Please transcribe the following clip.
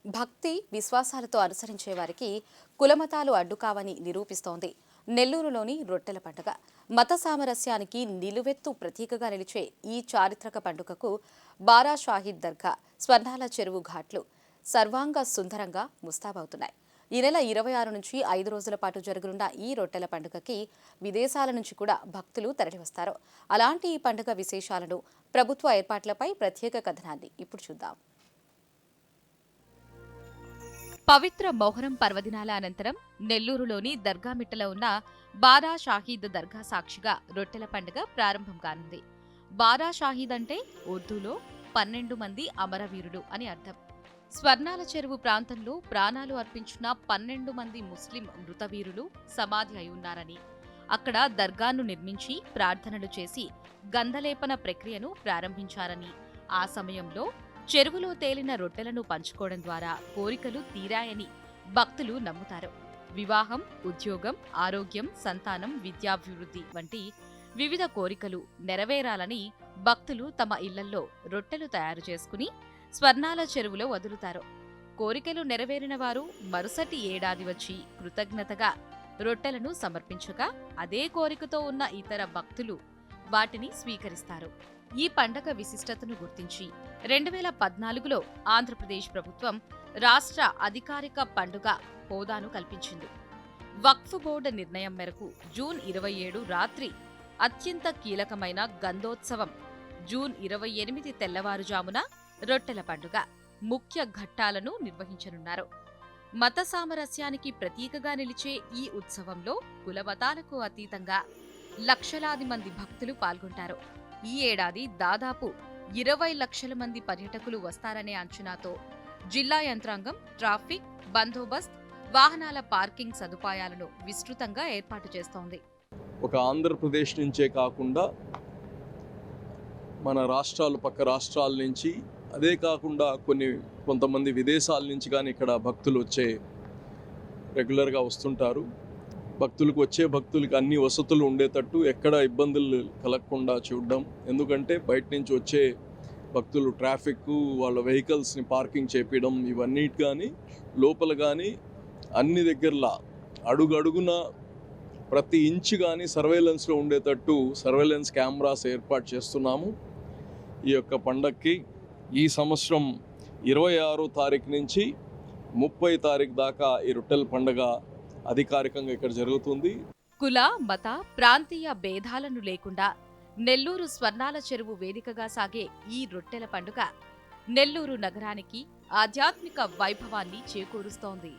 భక్తి విశ్వాసాలతో అనుసరించే వారికి కులమతాలు అడ్డుకావని నిరూపిస్తోంది నెల్లూరులోని రొట్టెల పండుగ. మత సామరస్యానికి నిలువెత్తు ప్రతీకగా నిలిచే ఈ చారిత్రక పండుగకు బారా షాహీద్ దర్గా, స్వర్ణాల చెరువు ఘాట్లు సర్వాంగ సుందరంగా ముస్తాబవుతున్నాయి. ఈ నెల 26 నుంచి 5 రోజుల పాటు జరగనున్న ఈ రొట్టెల పండుగకి విదేశాల నుంచి కూడా భక్తులు తరలివస్తారు. అలాంటి ఈ పండుగ విశేషాలను, ప్రభుత్వ ఏర్పాట్లపై ప్రత్యేక కథనాన్ని ఇప్పుడు చూద్దాం. పవిత్ర మొహరం పర్వదినాల అనంతరం నెల్లూరులోని దర్గామిట్టలో ఉన్న బారా షాహీద్ దర్గా సాక్షిగా రొట్టెల పండుగ ప్రారంభం కానుంది. బారా షాహీద్ అంటే ఉర్దూలో 12 మంది అమరవీరులు అని అర్థం. స్వర్ణాల చెరువు ప్రాంతంలో ప్రాణాలు అర్పించిన 12 మంది ముస్లిం మృతవీరులు సమాధి అయి ఉన్నారని, అక్కడ దర్గాను నిర్మించి ప్రార్థనలు చేసి గంధలేపన ప్రక్రియను ప్రారంభించారని, ఆ సమయంలో చెరువులో తేలిన రొట్టెలను పంచుకోవడం ద్వారా కోరికలు తీరాయని భక్తులు నమ్ముతారు. వివాహం, ఉద్యోగం, ఆరోగ్యం, సంతానం, విద్యాభివృద్ధి వంటి వివిధ కోరికలు నెరవేరాలని భక్తులు తమ ఇళ్లల్లో రొట్టెలు తయారు చేసుకుని స్వర్ణాల చెరువులో వదులుతారు. కోరికలు నెరవేరిన వారు మరుసటి ఏడాది వచ్చి కృతజ్ఞతగా రొట్టెలను సమర్పించగా అదే కోరికతో ఉన్న ఇతర భక్తులు వాటిని స్వీకరిస్తారు. ఈ పండగ విశిష్టతను గుర్తించి 2014లో ఆంధ్రప్రదేశ్ ప్రభుత్వం రాష్ట్ర అధికారిక పండుగ హోదాను కల్పించింది. వక్ఫ్ బోర్డు నిర్ణయం మేరకు జూన్ 27 రాత్రి అత్యంత కీలకమైన గంధోత్సవం, జూన్ 28 తెల్లవారుజామున రొట్టెల పండుగ ముఖ్య ఘట్టాలను నిర్వహించనున్నారు. మత సామరస్యానికి ప్రతీకగా నిలిచే ఈ ఉత్సవంలో కులమతాలకు అతీతంగా లక్షలాది మంది భక్తులు పాల్గొంటారు. ఈ ఏడాది దాదాపు 20 లక్షల మంది పర్యాటకులు వస్తారనే అంచనాతో జిల్లా యంత్రాంగం ట్రాఫిక్ బందోబస్త్, వాహనాల పార్కింగ్ సదుపాయాలను విస్తృతంగా ఏర్పాటు చేస్తోంది. ఒక ఆంధ్రప్రదేశ్ నుంచే కాకుండా మన రాష్ట్రాలు, పక్క రాష్ట్రాల నుంచి, అదే కాకుండా కొంతమంది విదేశాల నుంచి కానీ ఇక్కడ భక్తులు రెగ్యులర్గా వస్తుంటారు. భక్తులకి అన్ని వసతులు ఉండేటట్టు, ఎక్కడ ఇబ్బందులు కలగకుండా చూడడం. ఎందుకంటే బయట నుంచి వచ్చే భక్తులు ట్రాఫిక్, వాళ్ళ వెహికల్స్ని పార్కింగ్ చేపించడం, ఇవన్నీ కానీ లోపల కానీ అన్ని దగ్గరలా అడుగడుగున ప్రతి ఇంచు కానీ సర్వేలెన్స్లో ఉండేటట్టు సర్వేలెన్స్ కెమెరాస్ ఏర్పాటు చేస్తున్నాము. ఈ యొక్క పండగకి ఈ సంవత్సరం 26వ తారీఖు నుంచి 30వ తారీఖు దాకా ఈ రొట్టెల పండుగ అధికారికంగా ఇక్కడ జరుగుతుంది. కుల, మత, ప్రాంతీయ భేదాలను లేకుండా నెల్లూరు స్వర్ణాల చెరువు వేదికగా సాగే ఈ రొట్టెల పండుగ నెల్లూరు నగరానికి ఆధ్యాత్మిక వైభవాన్ని చేకూరుస్తోంది.